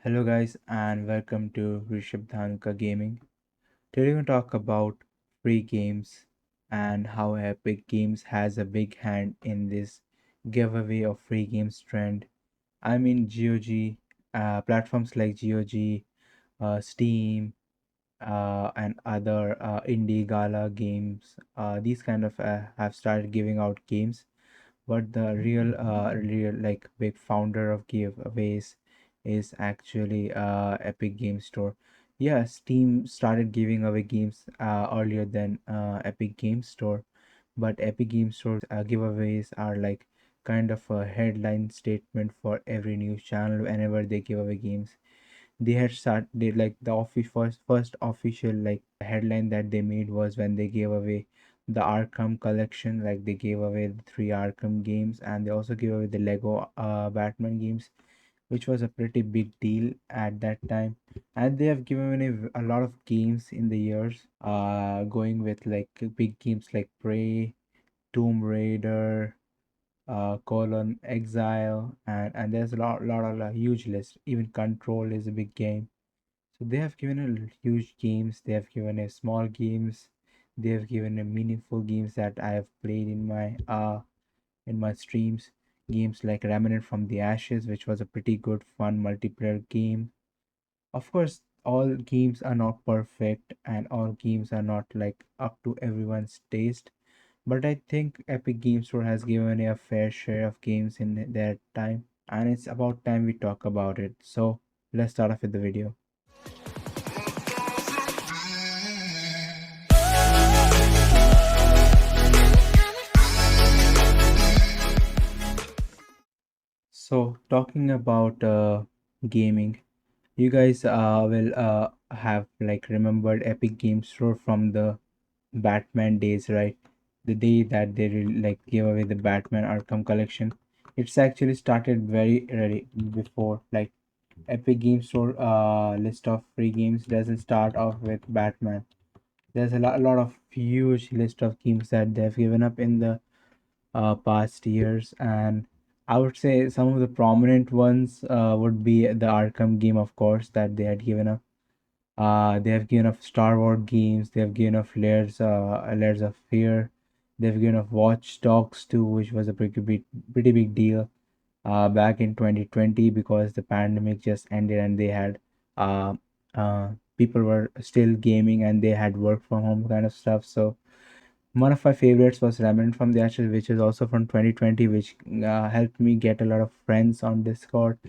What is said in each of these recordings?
Hello guys and welcome to Rishabh Dhanuka Gaming. Today we're going to talk about free games and how Epic Games has a big hand in this giveaway of free games trend. I mean GOG, platforms like GOG, Steam, and other indie gala games. These kind of have started giving out games, but the real like big founder of giveaways is actually Epic Game Store. Yeah, Steam started giving away games earlier than Epic Game Store, but Epic Game Store's giveaways are like kind of a headline statement for every news channel whenever they give away games. They had started like the first official like headline that they made was when they gave away the Arkham collection. Like they gave away the three Arkham games, and they also gave away the Lego Batman games, which was a pretty big deal at that time. And they have given away a lot of games in the years, going with like big games like Prey, Tomb Raider, colon Exile, and there's a huge list. Even Control is a big game. So they have given a huge games, they have given a small games, they have given a meaningful games that I have played in my streams. Games like Remnant from the Ashes, which was a pretty good fun multiplayer game. Of course, all games are not perfect and all games are not like up to everyone's taste. But I think Epic Games Store has given a fair share of games in their time, and it's about time we talk about it. So let's start off with the video. So, talking about gaming, you guys will have like remembered Epic Games Store from the Batman days, right? The day that they like gave away the Batman Arkham collection. It's actually started very early before like Epic Games Store list of free games doesn't start off with Batman. There's a lot of huge list of games that they've given up in the past years, and I would say some of the prominent ones would be the Arkham game, of course, that they had given up. They have given up Star Wars games. They have given up Layers of Fear. They've given up Watch Dogs 2, which was a pretty big deal back in 2020 because the pandemic just ended and they had uh, people were still gaming and they had work from home kind of stuff. So one of my favorites was Remnant from the Ashes, which is also from 2020, which helped me get a lot of friends on Discord,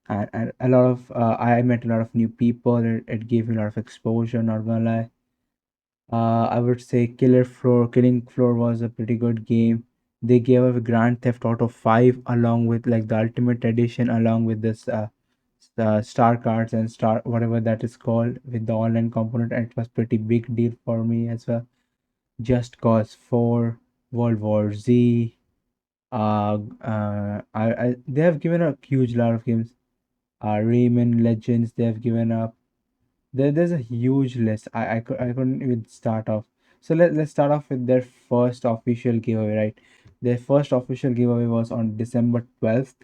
and a lot of I met a lot of new people. It gave me a lot of exposure. Not gonna lie, I would say Killing Floor was a pretty good game. They gave us Grand Theft Auto 5 along with like the Ultimate Edition, along with this Star Cards and Star whatever that is called with the online component, and it was pretty big deal for me as well. Just Cause 4, World War Z. They have given a huge lot of games. Rayman Legends, they have given up. There's a huge list. I couldn't even start off. So let's start off with their first official giveaway, right? Their first official giveaway was on December 12th,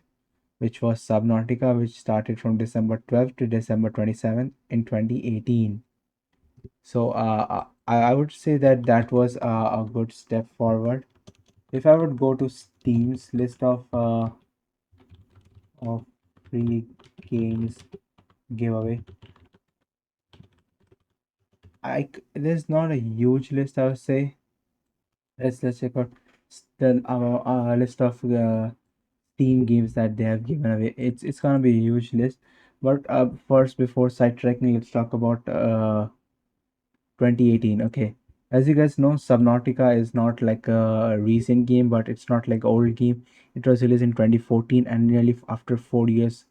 which was Subnautica, which started from December 12th to December 27th in 2018. So I would say that that was a good step forward. If I would go to Steam's list of free games giveaway, there's not a huge list, I would say. Let's check out the list of Steam games that they have given away. It's gonna be a huge list, but first before sidetracking, let's talk about 2018. Okay, as you guys know, Subnautica is not like a recent game, but it's not like old game. It was released in 2014, and nearly after 4 years,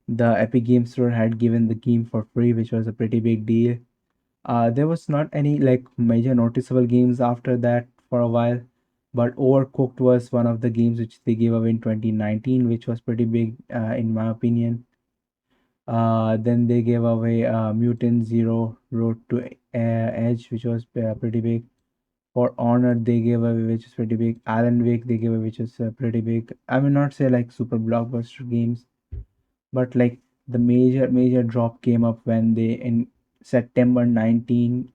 the Epic Games Store had given the game for free, which was a pretty big deal. There was not any like major noticeable games after that for a while, but Overcooked was one of the games which they gave away in 2019, which was pretty big in my opinion. Then they gave away Mutant Zero Road to Edge, which was pretty big. For Honor, they gave away, which is pretty big. Alan Wake, they gave away, which is pretty big. I will not say like super blockbuster games, but like The major drop came up when they in September 19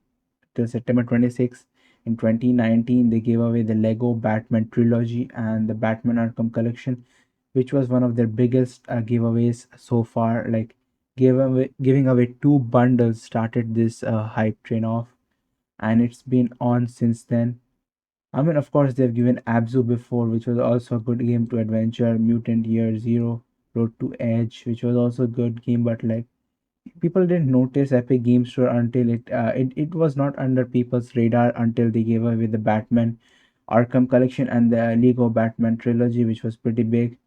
till September 26 in 2019 they gave away the Lego Batman trilogy and the Batman Arkham collection, which was one of their biggest giveaways so far. Like giving away two bundles started this hype train off, and it's been on since then. I mean, of course, they've given Abzu before, which was also a good game to adventure. Mutant Year Zero, Road to Edge, which was also a good game, but like people didn't notice Epic Games Store until it was not under people's radar until they gave away the Batman Arkham collection and the Lego Batman trilogy, which was pretty big.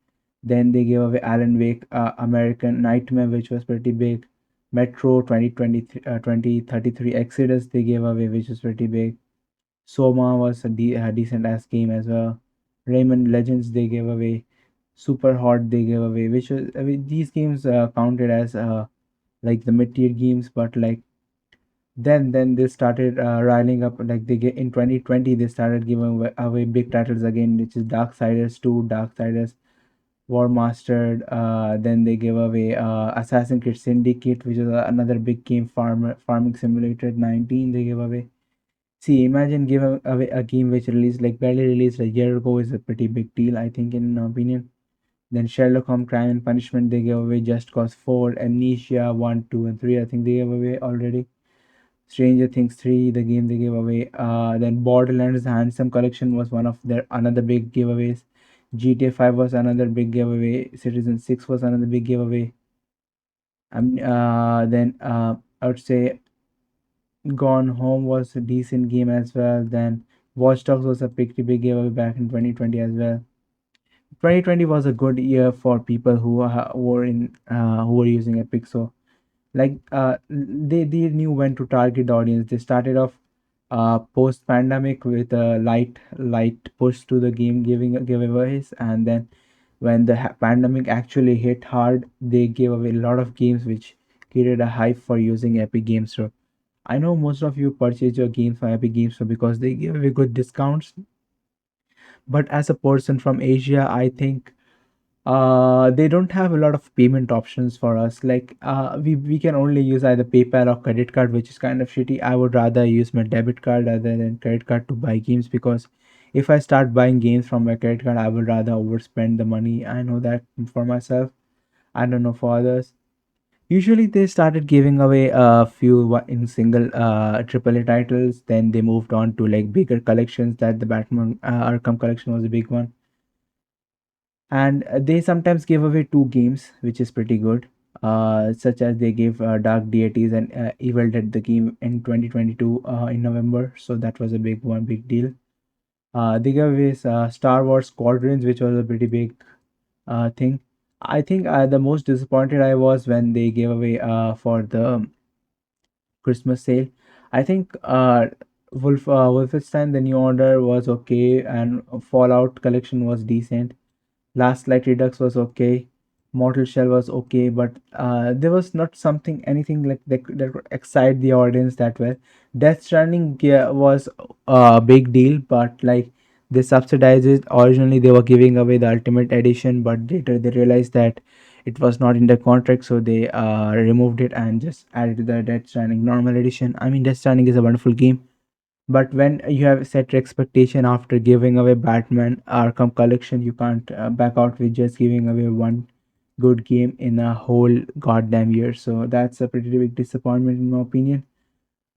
Then they gave away Alan Wake, American Nightmare, which was pretty big. Metro 2033 Exodus they gave away, which was pretty big. Soma was a decent ass game as well. Rayman Legends they gave away. Super Hot they gave away, which was I mean, these games counted as like the mid-tier games, but like then they started riling up. Like they get in 2020 they started giving away big titles again, which is Darksiders 2, Darksiders War Mastered. Then they gave away Assassin's Creed Syndicate, which is another big game, farming simulator 19 they gave away. See, imagine giving away a game which released like barely released a year ago is a pretty big deal, I think, in my opinion. Then Sherlock Holmes Crime and Punishment they gave away, Just Cause 4, Amnesia 1, 2, and 3. I think they gave away already. Stranger Things 3, the game they gave away. Then Borderlands the Handsome Collection was one of their another big giveaways. GTA 5 was another big giveaway. Citizen 6 was another big giveaway. Then I would say Gone Home was a decent game as well. Then Watch Dogs was a pretty big giveaway back in 2020 as well. 2020 was a good year for people who were using Epic. So like they knew when to target the audience. They started off post pandemic with a light push to the game giving giveaways, and then when the pandemic actually hit hard, they gave away a lot of games which created a hype for using Epic Games Store. I know most of you purchase your games from Epic Games Store because they give away good discounts, but as a person from Asia, I think they don't have a lot of payment options for us. Like we can only use either PayPal or credit card, which is kind of shitty. I would rather use my debit card rather than credit card to buy games, because if I start buying games from my credit card, I would rather overspend the money. I know that for myself. I don't know for others. Usually they started giving away a few in single AAA titles. Then they moved on to like bigger collections. That the Batman Arkham collection was a big one, and they sometimes give away two games, which is pretty good. Such as they gave Dark Deities and Evil Dead the game in 2022 in November, so that was a big deal. They gave away Star Wars Squadrons, which was a pretty big thing. I think the most disappointed I was when they gave away for the Christmas sale. I think Wolfenstein: The New Order was okay, and Fallout collection was decent. Last Light Redux was okay. Mortal Shell was okay, but there was not something anything like that could excite the audience that well. Death Stranding, yeah, was a big deal, but like they subsidized it. Originally, they were giving away the Ultimate Edition, but later they realized that it was not in the contract, so they removed it and just added the Death Stranding normal edition. I mean, Death Stranding is a wonderful game, but when you have set your expectation after giving away Batman Arkham Collection, you can't back out with just giving away one good game in a whole goddamn year. So that's a pretty big disappointment in my opinion.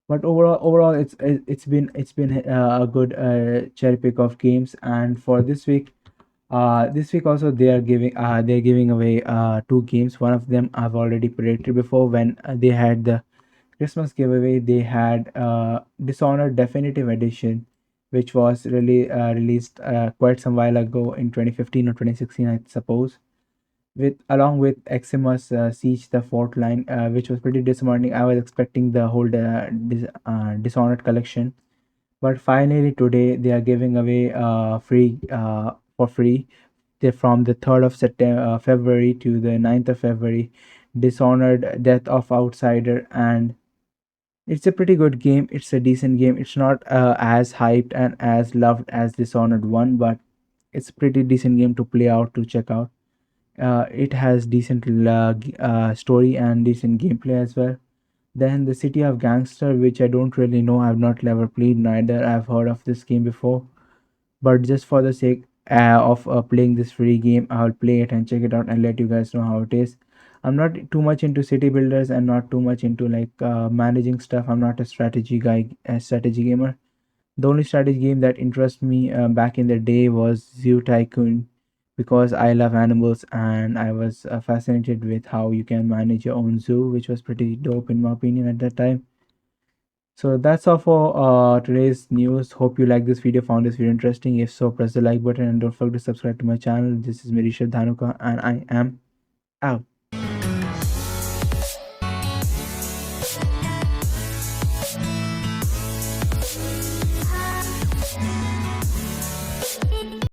But overall, it's been a good cherry pick of games. And for this week also they're giving away two games. One of them I've already predicted before when they had the Christmas giveaway. They had Dishonored Definitive Edition, which was really released quite some while ago in 2015 or 2016, I suppose. With along with Eximus Siege the Fort Line, which was pretty disappointing. I was expecting the whole Dishonored collection, but finally today they are giving away free for free. They're from the 3rd of September, February to the 9th of February. Dishonored, Death of Outsider, and it's a pretty good game. It's a decent game. It's not as hyped and as loved as Dishonored 1, but it's a pretty decent game to play out, to check out. It has decent story and decent gameplay as well. Then the City of Gangster, which I don't really know, I've not ever played, neither I've heard of this game before. But just for the sake of playing this free game, I'll play it and check it out and let you guys know how it is. I'm not too much into city builders and not too much into like managing stuff. I'm not a strategy guy, a strategy gamer. The only strategy game that interests me back in the day was Zoo Tycoon, because I love animals and I was fascinated with how you can manage your own zoo, which was pretty dope in my opinion at that time. So that's all for today's news. Hope you like this video, found this video interesting. If so, press the like button and don't forget to subscribe to my channel. This is Mirisha Dhanuka and I am out.